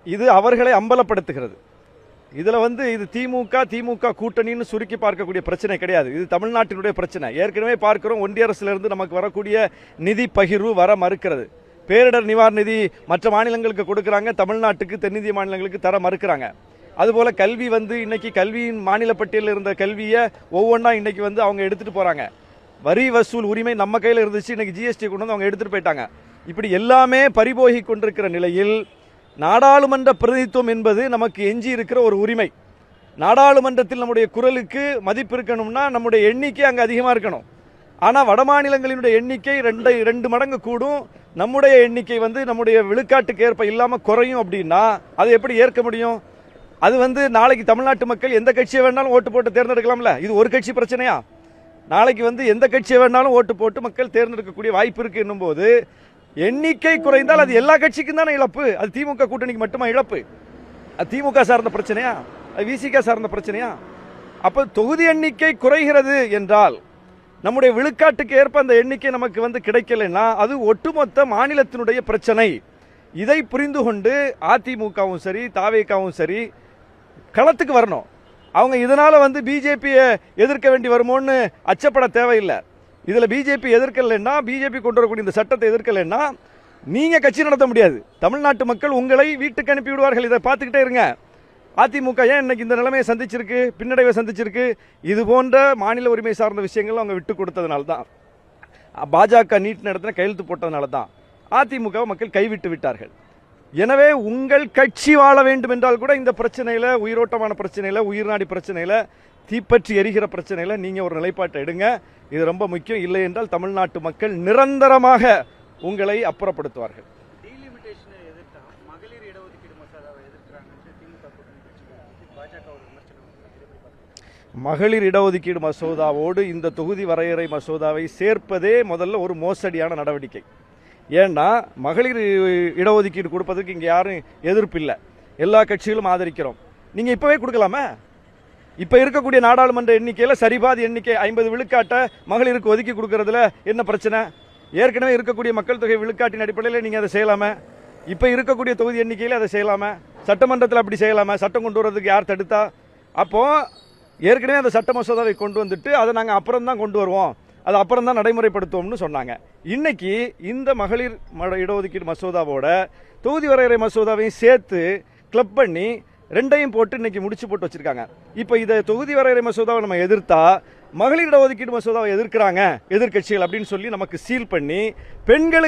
இது அவர்களை அம்பலப்படுத்துகிறது. இதுல இது திமுக கூட்டணின்னு சுருக்கி பார்க்கக்கூடிய பிரச்சனை கிடையாது. இது தமிழ்நாட்டினுடைய பிரச்சனை. ஏற்கனவே பார்க்கிறோம், ஒன்றிய அரசுல இருந்து நமக்கு வரக்கூடிய நிதி பகிர்வு வர மறுக்கிறது. பேரிடர் நிவாரண நிதி மற்ற மாநிலங்களுக்கு கொடுக்கறாங்க, தமிழ்நாட்டுக்கு தென்னிந்திய மாநிலங்களுக்கு தர மறுக்கிறாங்க. அதுபோல கல்வி இன்னைக்கு கல்வியின் மாநில பட்டியலில் இருந்த கல்வியை ஒவ்வொன்றா இன்னைக்கு அவங்க எடுத்துட்டு போறாங்க. வரி வசூல் உரிமை நம்ம கையில் இருந்துச்சு, இன்னைக்கு ஜிஎஸ்டி கொண்டு வந்து அவங்க எடுத்துட்டு போயிட்டாங்க. இப்படி எல்லாமே பறிபோகி கொண்டிருக்கிற நிலையில் நாடாளுமன்ற பிரதிநிதித்துவம் என்பது நமக்கு எஞ்சி இருக்கிற ஒரு உரிமை. நாடாளுமன்றத்தில் நம்முடைய குரலுக்கு மதிப்பு இருக்கணும்னா நம்முடைய எண்ணிக்கை அங்கே அதிகமாக இருக்கணும். ஆனால் வடமாநிலங்களினுடைய எண்ணிக்கை 2 மடங்கு கூடும், நம்முடைய எண்ணிக்கை நம்முடைய விழுக்காட்டுக்கு ஏற்ப இல்லாமல் குறையும். அப்படின்னா அதை எப்படி ஏற்க முடியும்? அது நாளைக்கு தமிழ்நாட்டு மக்கள் எந்த கட்சியை வேணாலும் ஓட்டு போட்டு தேர்ந்தெடுக்கலாம்ல. இது ஒரு கட்சி பிரச்சனையா? நாளைக்கு எந்த கட்சியை வேணாலும் ஓட்டு போட்டு மக்கள் தேர்ந்தெடுக்கக்கூடிய வாய்ப்பு இருக்கு என்னும் போது எண்ணிக்கை குறைந்தால் அது எல்லா கட்சிக்கும் தானே இழப்பு. அது திமுக கூட்டணிக்கு மட்டுமா இழப்பு? அது திமுக சார்ந்த பிரச்சனையா? அது விசிக சார்ந்த பிரச்சனையா? அப்ப தொகுதி எண்ணிக்கை குறைகிறது என்றால் நம்முடைய விழுக்காட்டுக்கு ஏற்ப அந்த எண்ணிக்கை நமக்கு கிடைக்கலன்னா அது ஒட்டுமொத்த மாநிலத்தினுடைய பிரச்சனை. இதை புரிந்து கொண்டு அதிமுகவும் சரி தாவேகாவும் சரி களத்துக்கு வரணும். அவங்க இதனால பிஜேபியை எதிர்க்க வேண்டி வருமோன்னு அச்சப்பட தேவையில்லை. இதுல பிஜேபி எதிர்க்கலைன்னா, பிஜேபி கொண்டு வரக்கூடிய இந்த சட்டத்தை எதிர்க்கலைன்னா நீங்க கட்சி நடத்த முடியாது. தமிழ்நாட்டு மக்கள் உங்களை வீட்டுக்கு அனுப்பி விடுவார்கள். இதை பார்த்துக்கிட்டே இருங்க. அதிமுக ஏன் இன்னைக்கு இந்த நிலைமையை சந்திச்சிருக்கு, பின்னடைவை சந்திச்சிருக்கு? இது போன்ற மாநில உரிமை சார்ந்த விஷயங்கள் அவங்க விட்டு கொடுத்ததுனால தான், பாஜக நீட் நடத்தின கையெழுத்து போட்டதுனால தான் அதிமுக மக்கள் கைவிட்டு விட்டார்கள். எனவே உங்கள் கட்சி வாழ வேண்டும் என்றால் கூட இந்த பிரச்சனையில, உயிரோட்டமான பிரச்சனையில, உயிர்நாடி பிரச்சனையில, தீப்பற்றி எரிகிற பிரச்சனையில நீங்க ஒரு நிலைப்பாட்டை எடுங்க. இது ரொம்ப முக்கியம். இல்லை என்றால் தமிழ்நாட்டு மக்கள் நிரந்தரமாக உங்களை அப்புறப்படுத்துவார்கள். மகளிர் இடஒதுக்கீடு மசோதாவோடு இந்த தொகுதி வரையறை மசோதாவை சேர்ப்பதே முதல்ல ஒரு மோசடியான நடவடிக்கை. ஏன்னா மகளிர் இடஒதுக்கீடு கொடுப்பதற்கு இங்கே யாரும் எதிர்ப்பு இல்லை, எல்லா கட்சிகளும் ஆதரிக்கிறோம். நீங்க இப்பவே கொடுக்கலாமா? இப்ப இருக்கக்கூடிய நாடாளுமன்ற எண்ணிக்கையில சரிபாதி எண்ணிக்கை 50 விழுக்காட்டை மகளிருக்கு ஒதுக்கி கொடுக்கறதுல என்ன பிரச்சனை? ஏற்கனவே இருக்கக்கூடிய மக்கள் தொகை விழுக்காட்டின் அடிப்படையில் நீங்க அதை செய்யலாமா? இப்ப இருக்கக்கூடிய தொகுதி எண்ணிக்கையில அதை செய்யலாமா? சட்டமன்றத்தில் அப்படி செய்யலாமா? சட்டம் கொண்டு வரதுக்கு யார் தடுத்தா? அப்போ ஏற்கனவே அந்த சட்ட மசோதாவை கொண்டு வந்துட்டு அதை நாங்கள் அப்புறம் தான் கொண்டு வருவோம், அது அப்புறம் தான் நடைமுறைப்படுத்துவோம்னு சொன்னாங்க. இன்னைக்கு இந்த மகளிர் இடஒதுக்கீடு மசோதாவோட தொகுதி வரையறை மசோதாவையும் சேர்த்து கிளப் பண்ணி ரெண்டையும் போட்டு இன்னைக்கு முடிச்சு போட்டு வச்சிருக்காங்க. இப்போ இதை தொகுதி வரையறை மசோதாவை நம்ம எதிர்த்தா மகளிர் இடஒதுக்கீடு மசோதாவை எதிர்க்கிறாங்க எதிர்கட்சிகள் அப்படின்னு சொல்லி நமக்கு சீல் பண்ணி பெண்களுக்கு